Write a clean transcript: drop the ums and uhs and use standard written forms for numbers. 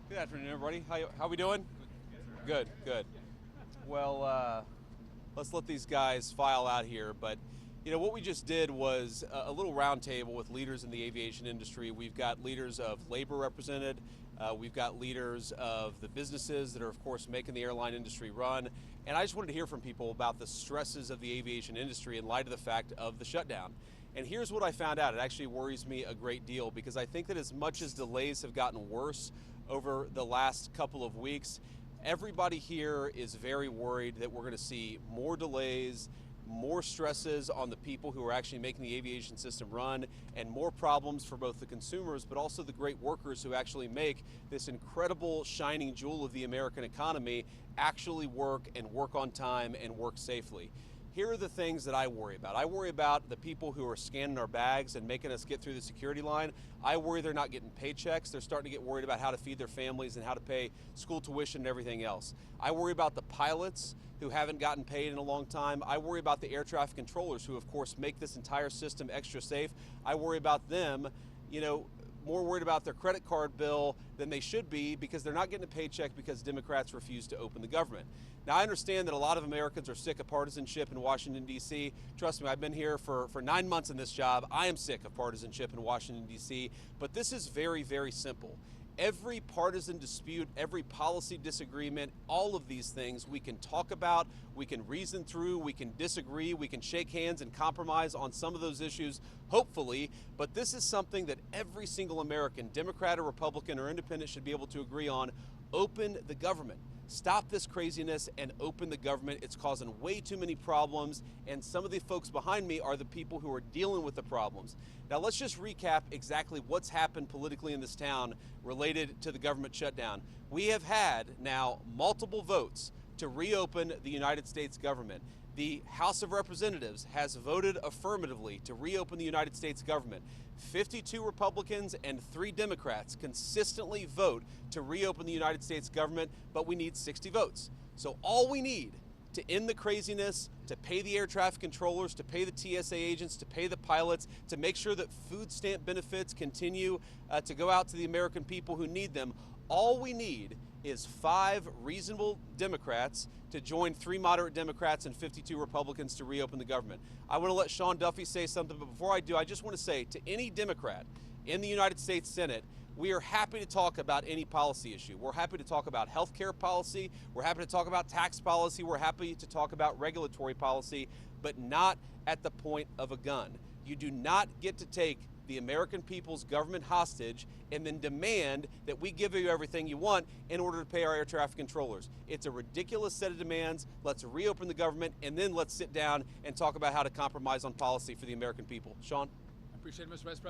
Good afternoon, everybody. How we doing? Good, good. Well, let's let these guys file out here. But what we just did was a little roundtable with leaders in the aviation industry. We've got leaders of labor represented. We've got leaders of the businesses that are, of course, making the airline industry run. And I just wanted to hear from people about the stresses of the aviation industry in light of the fact of the shutdown. And here's what I found out. It actually worries me a great deal because I think that as much as delays have gotten worse over the last couple of weeks, everybody here is very worried that we're going to see more delays, more stresses on the people who are actually making the aviation system run, and more problems for both the consumers but also the great workers who actually make this incredible shining jewel of the American economy actually work and work on time and work safely. Here are the things that I worry about. I worry about the people who are scanning our bags and making us get through the security line. I worry they're not getting paychecks. They're starting to get worried about how to feed their families and how to pay school tuition and everything else. I worry about the pilots who haven't gotten paid in a long time. I worry about the air traffic controllers who, of course, make this entire system extra safe. I worry about them, more worried about their credit card bill than they should be because they're not getting a paycheck because Democrats refuse to open the government. Now, I understand that a lot of Americans are sick of partisanship in Washington, D.C. Trust me, I've been here for 9 months in this job. I am sick of partisanship in Washington, D.C., but this is very, very simple. Every partisan dispute, every policy disagreement, all of these things we can talk about, we can reason through, we can disagree, we can shake hands and compromise on some of those issues, hopefully, but this is something that every single American, Democrat or Republican or Independent, should be able to agree on. Open the government. Stop this craziness and open the government. It's causing way too many problems, and some of the folks behind me are the people who are dealing with the problems. Now, let's just recap exactly what's happened politically in this town related to the government shutdown. We have had now multiple votes to reopen the United States government. The House of Representatives has voted affirmatively to reopen the United States government. 52 Republicans and 3 Democrats consistently vote to reopen the United States government, but we need 60 votes. So all we need to end the craziness, to pay the air traffic controllers, to pay the TSA agents, to pay the pilots, to make sure that food stamp benefits continue to go out to the American people who need them, all we need is 5 reasonable Democrats to join 3 moderate Democrats and 52 Republicans to reopen the government. I want to let Sean Duffy say something, but before I do, I just want to say to any Democrat in the United States Senate, we are happy to talk about any policy issue. We're happy to talk about health care policy. We're happy to talk about tax policy. We're happy to talk about regulatory policy, but not at the point of a gun. You do not get to take the American people's government hostage and then demand that we give you everything you want in order to pay our air traffic controllers. It's a ridiculous set of demands. Let's reopen the government, and then let's sit down and talk about how to compromise on policy for the American people. Sean? I appreciate it, Mr. Vice President.